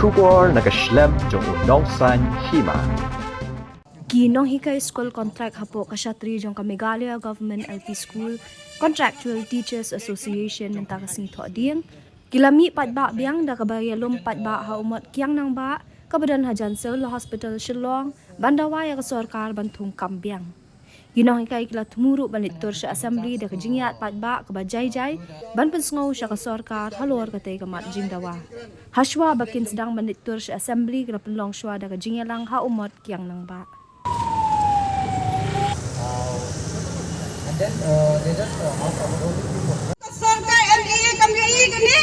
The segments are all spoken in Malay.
Shubor nakaslem jong unongsan hima. Ginong hika school contract hapo kasatri jong Kamigalia Government LP School Contractual Teachers Association ng takasing thoding kilami patba biang da kabayalom patba ha umot kiang nang ba kabadan hajan seul hospital Shillong bandawaya ka sarkar bantung kambiang ginong hika ikla tumuru banitur sa assembly da kajingyat patba kabajay-jay ban pensngaw siya ka sarkar halor katay kamat jingdawa haswa bakin sedang banitur sa assembly kada penlong shwa da kajingyalang ha umot kiang nang ba. And then they just सरकार एमए कमई कनी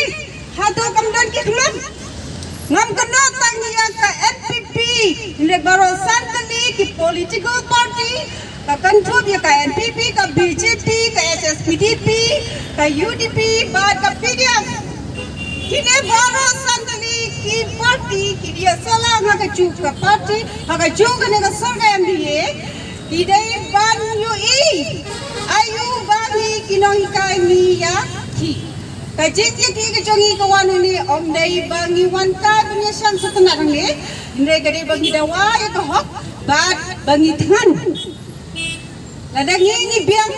हाथो कमदन की khaman ngam kena tangnya ka NPP le barosan kali ki political party ka control ka NPP ka BJP ka SSPDP ka UDP ba ka PDM kine barosan kali ki party ki dia sala nga ka chu ka party ha ka chu ne ka sarga MDA ki dai ban UI ayu bagi kinong kai ni ya ki kajik ki kejongi kawan ni om dai bangi wanta dunia sang setengah ni inde gade bangi dawa ya kahok bat bangi than ladangi ni biang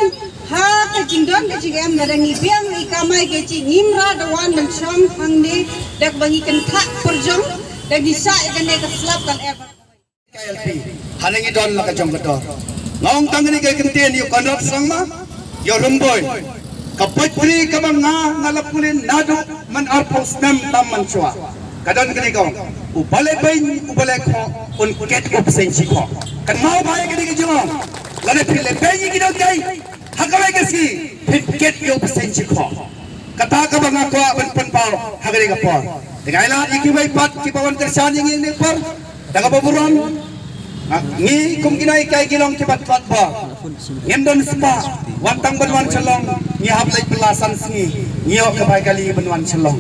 ha kajingdon kajigam ladangi biang ikamai keji nimra dawan menchom hangni dak bangi kentak perjong dak disa ikane ka slap kan ever KLP hanangi don la kajong betor ngong tangani kay kentien yu konot sangma yo rumboy kapait puri kabang ngalapulin nado man arpos nam taman chwa kadon kini kong ubale bain ubale ko un ket opsensi ko kan mau bhai kini ke jong lane phile bain ki dong kai hakawe kesi phit ket opsensi ko kata kabang ko ban pan pau hagari ka por dengaila ikibai pat ki pawan kersan ini por daga baburon ngi kum kinai kai gilong kibat pat ba ngendon spa wantang banwan chelong ngi hablai pelasan singi ngio kabai kali banwan chelong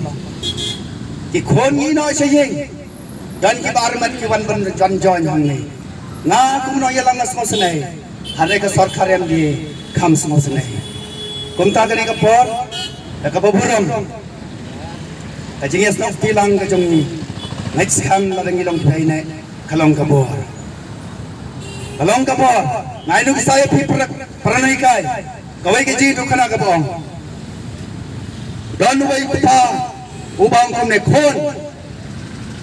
ki khon ngi no sayeng dan ki barmat ki wan ban jon jon hang ni nga kum no yelang asmo senai hare ka sarkar em di kham smo senai kum ta kari ka por ka baburom ka jinges no tilang ka jong next kham la ngilong phai ne khalong ka bor kalong ka po, ngayon ko saya paranay kay, kaway ka dito ka na ka po. Doon way pa, ubang kong nekon,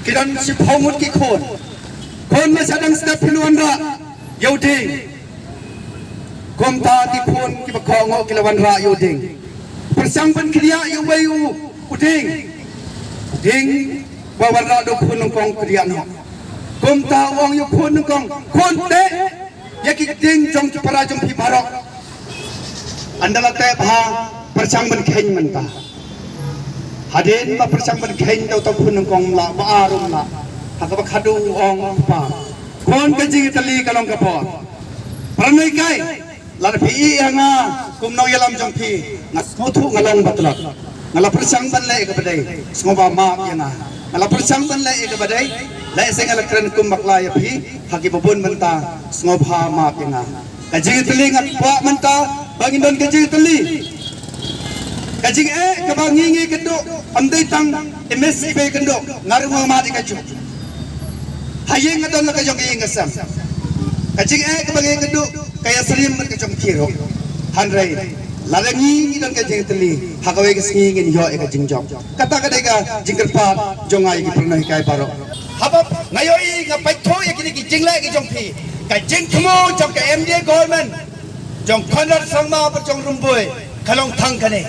kilan si Pongod ki kon masyadang step piluan ra, yauding, kong ta ki kon kipakongo kilawan ra yauding, persangpan kiriya yuway uding, bawan ra do kon kong kiriya no. Kum tawang yung kun kong konte yaki ding jong para jong pimarok andala te bha persang ban khen man ta hadin ma persang ban khen daw ta kun kong la ba arum la hakaba khadu ong pa kon ka jing tali kalong ka po pranai kai la phi anga kum no yalam jong phi ngas thu ngalong batlak ngala persang ban le ka badai smoba ma yana ngala persang ban le ka badai lai sing alakran kum maklaya phi haki babun manta ngobha ma pinga kajing teli ngat pa manta bangindon kajing teli kajing kabangi ngi kendo andai tang MSB kendo ngaru ma di kaju hayeng ngadon la kajong ngi ngasam kajing kabangi kendo kaya selim mat kajong kiro hanrai larangi idon kajing teli hakawe kesingi ngin yo kajing jong kata kadega jingker pa jongai ki pernah kai paro habab ngayoi ngapai tho yakini ki jingle ki jong phi ka jing thmo jong ka MDA government jong khonor sangma par jong rumboi khalong thang kane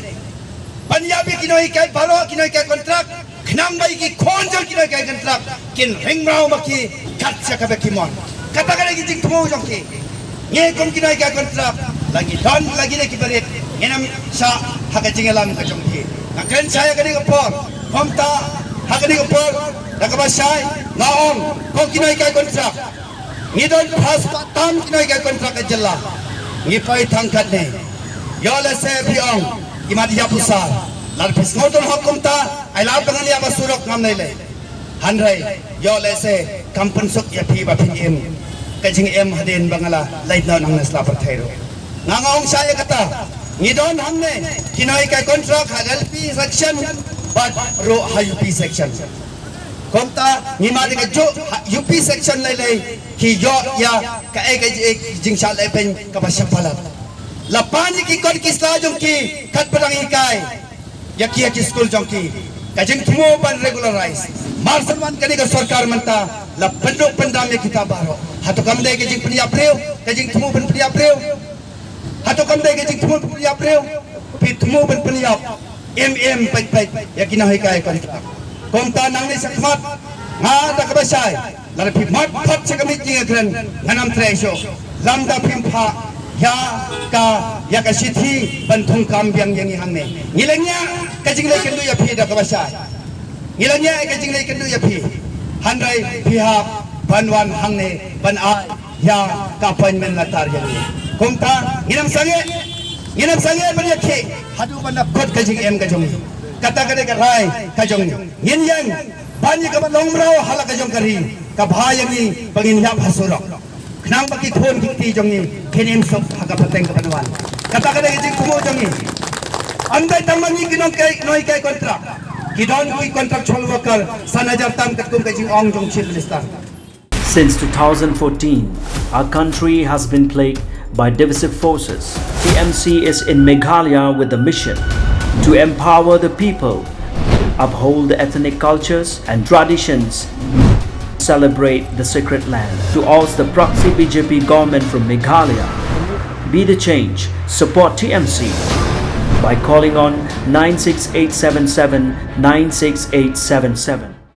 panjabi kinoi kai baro kinoi kai contract khnam bai ki khon jong kinoi kai contract kin ringrao maki katcha ka bekimon kata kane ki jing thmo jong ki nge kom kinoi kai contract lagi don lagi ne ki baret ngenam sa haka jingelam ka jong ki ngaken saya kane ka por komta haka ni ka por nakabasay naon ko kinay kay kontrak ngidon pas tam kinay kay kontrak ka jalla ngipay tangkat ne yola se biong imadiya pusar lar pisngodon hukum ta ay lab dengan liya basurok ngam nile hanray yola se kampun suk ya phi ba phim kajing em hadin bangala lait na nang nasla perthairo ngangong saya kata ngidon hamne kinay kay kontrak LP section but ro HUP section Komta ngima de jo UP section lai ki yo ya ka ek jingsa lai pen ka basapala. Lapan ki kon ki sta jong ki kat padang ikai. Ya ki school jong ki. Ka jing thumo ban regularize. Marsan wan kani ka sarkar manta la pendok pendam kita baro. Hatu kam de ke jing pria preu, ka jing thumo ban pria preu. Hatu kam de ke jing thumo pria preu. Pi thumo ban pria pai ya kina hikai kan kita. Komta nang ni sakmat nga ta kabasay la pi mat phat sa kamit ni kren nganam tresyo lamda pimpa ya ka sithi banthung kam biang yang hang ne ngilanya ka jingle kendu ya phi da kabasay ngilanya ka jingle kendu ya phi handai phi ha banwan hang ne ban a ya ka appointment la tar yang komta nginam sange ban yakhe hadu ban kot ka jing em ka jong kata kade ka rai ka jong ngin yang banyi ka long rao hala ka jong kari ka bhayang ni pangin ya bhasurok knang baki thon ki jong ni kenem sok haga pateng ka panwan kata kade ka jing kumo jong ni andai tamangi kinong kai noi kai kontrak kidon kui contractual worker sanajar tam katkum ka jing ong jong chief minister. Since 2014, our country has been plagued by divisive forces. TMC is in Meghalaya with the mission to empower the people, uphold the ethnic cultures and traditions, celebrate the sacred land. To oust the proxy BJP government from Meghalaya, be the change, support TMC by calling on 96877 96877.